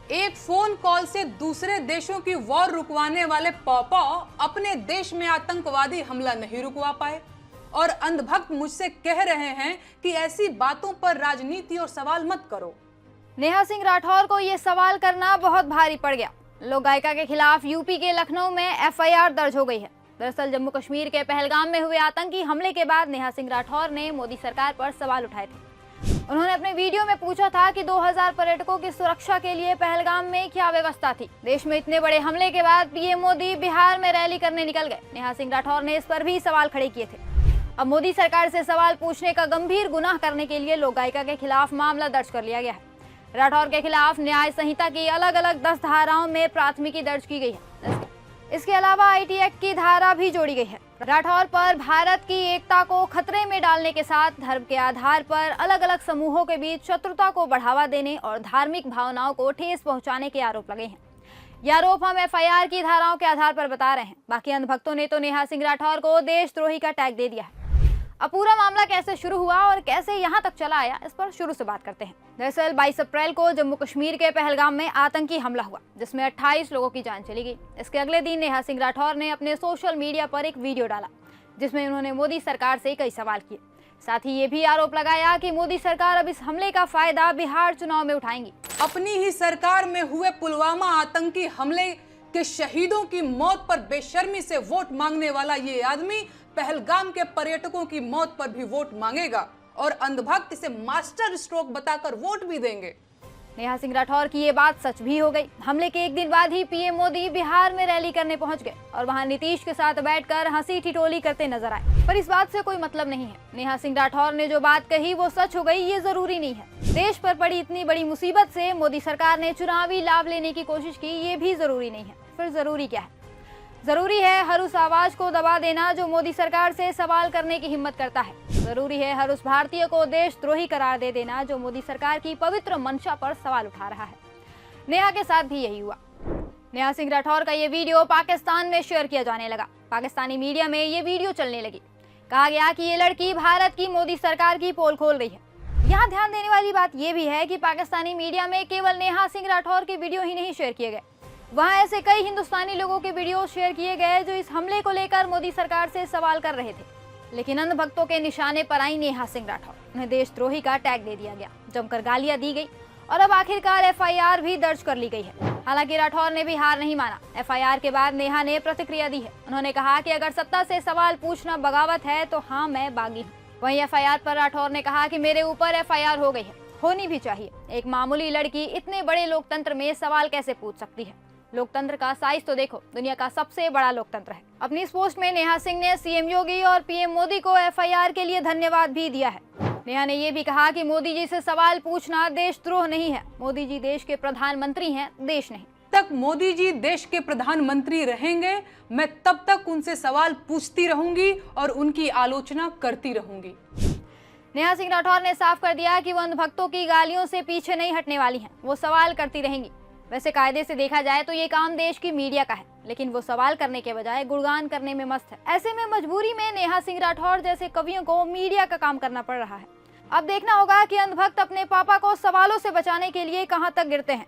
एक phone call से दूसरे देशों की वॉर रुकवाने वाले पॉपा अपने देश में आतंकवादी हमला नहीं रुकवा पाए और अंधभक्त मुझसे कह रहे हैं कि ऐसी बातों पर राजनीति और सवाल मत करो। नेहा सिंह राठौर को ये सवाल करना बहुत भारी पड़ गया। लोक गायिका के खिलाफ यूपी के लखनऊ में एफआईआर दर्ज हो गई है। दरअसल जम्मू कश्मीर के पहलगाम में हुए आतंकी हमले के बाद नेहा सिंह राठौर ने मोदी सरकार पर सवाल उठाए थे। उन्होंने अपने वीडियो में पूछा था कि 2000 पर्यटकों की सुरक्षा के लिए पहलगाम में क्या व्यवस्था थी। देश में इतने बड़े हमले के बाद पीएम मोदी बिहार में रैली करने निकल गए। नेहा सिंह राठौर ने इस पर भी सवाल खड़े किए थे। अब मोदी सरकार से सवाल पूछने का गंभीर गुनाह करने के लिए लोक गायिका के खिलाफ मामला दर्ज कर लिया गया है। राठौर के खिलाफ न्याय संहिता की अलग अलग 10 धाराओं में प्राथमिकी दर्ज की गई है। इसके अलावा आईटी एक्ट की धारा भी जोड़ी गई है। राठौर पर भारत की एकता को खतरे में डालने के साथ धर्म के आधार पर अलग अलग समूहों के बीच शत्रुता को बढ़ावा देने और धार्मिक भावनाओं को ठेस पहुंचाने के आरोप लगे हैं। ये आरोप हम एफआईआर की धाराओं के आधार पर बता रहे हैं। बाकी अंधभक्तों ने तो नेहा सिंह राठौर को देशद्रोही का टैग दे दिया है। अब पूरा मामला कैसे शुरू हुआ और कैसे यहाँ तक चला आया, इस पर शुरू से बात करते हैं। दरअसल 22 अप्रैल को जम्मू कश्मीर के पहलगाम में आतंकी हमला हुआ, जिसमें 28 लोगों की जान चली गई। इसके अगले दिन नेहा सिंह राठौर ने अपने सोशल मीडिया पर एक वीडियो डाला, जिसमें उन्होंने मोदी सरकार से कई सवाल किए। साथ ही ये भी आरोप लगाया कि मोदी सरकार अब इस हमले का फायदा बिहार चुनाव में उठाएंगी। अपनी ही सरकार में हुए पुलवामा आतंकी हमले के शहीदों की मौत पर बेशर्मी से वोट मांगने वाला ये आदमी पहलगाम के पर्यटकों की मौत पर भी वोट मांगेगा और अंधभक्त इसे मास्टर स्ट्रोक बताकर वोट भी देंगे। नेहा सिंह राठौर की ये बात सच भी हो गई। हमले के एक दिन बाद ही पीएम मोदी बिहार में रैली करने पहुंच गए और वहां नीतीश के साथ बैठकर हंसी ठिठोली करते नजर आए। पर इस बात से कोई मतलब नहीं है। नेहा सिंह राठौर ने जो बात कही वो सच हो गई, ये जरूरी नहीं है। देश पर पड़ी इतनी बड़ी मुसीबत से मोदी सरकार ने चुनावी लाभ लेने की कोशिश की, ये भी जरूरी नहीं है। फिर जरूरी क्या है? जरूरी है हर उस आवाज को दबा देना जो मोदी सरकार से सवाल करने की हिम्मत करता है। जरूरी है हर उस भारतीय को देशद्रोही करार दे देना जो मोदी सरकार की पवित्र मंशा पर सवाल उठा रहा है। नेहा के साथ भी यही हुआ। नेहा सिंह राठौर का ये वीडियो पाकिस्तान में शेयर किया जाने लगा। पाकिस्तानी मीडिया में ये वीडियो चलने लगी। कहा गया कि ये लड़की भारत की मोदी सरकार की पोल खोल रही है। यहाँ ध्यान देने वाली बात यह भी है कि पाकिस्तानी मीडिया में केवल नेहा सिंह राठौर के वीडियो ही नहीं शेयर किए गए, वहां ऐसे कई हिंदुस्तानी लोगों के वीडियो शेयर किए गए जो इस हमले को लेकर मोदी सरकार से सवाल कर रहे थे। लेकिन अंधभक्तों के निशाने पर आई नेहा सिंह राठौर। उन्हें देशद्रोही का टैग दे दिया गया, जमकर गालियां दी गई और अब आखिरकार एफआईआर भी दर्ज कर ली गई है। हालांकि राठौर ने भी हार नहीं माना। एफआईआर के बाद नेहा ने प्रतिक्रिया दी है। उन्होंने कहा कि अगर सत्ता से सवाल पूछना बगावत है तो हाँ, मैं बागी हूँ। वहीं एफआईआर पर राठौर ने कहा कि मेरे ऊपर एफआईआर हो गई है, होनी भी चाहिए। एक मामूली लड़की इतने बड़े लोकतंत्र में सवाल कैसे पूछ सकती है? लोकतंत्र का साइज तो देखो, दुनिया का सबसे बड़ा लोकतंत्र है। अपनी इस पोस्ट में नेहा सिंह ने सीएम योगी और पीएम मोदी को एफआईआर के लिए धन्यवाद भी दिया है। नेहा ने ये भी कहा कि मोदी जी से सवाल पूछना देशद्रोह नहीं है। मोदी जी देश के प्रधानमंत्री हैं, देश नहीं। तक मोदी जी देश के प्रधानमंत्री रहेंगे, मैं तब तक उनसे सवाल पूछती रहूंगी और उनकी आलोचना करती रहूंगी। नेहा सिंह राठौर ने साफ कर दिया कि वो अंधभक्तों की गालियों से पीछे नहीं हटने वाली हैं। वो सवाल करती रहेंगी। वैसे कायदे से देखा जाए तो ये काम देश की मीडिया का है, लेकिन वो सवाल करने के बजाय गुणगान करने में मस्त है। ऐसे में मजबूरी में नेहा सिंह राठौर जैसे कवियों को मीडिया का काम करना पड़ रहा है। अब देखना होगा कि अंधभक्त अपने पापा को सवालों से बचाने के लिए कहां तक गिरते हैं।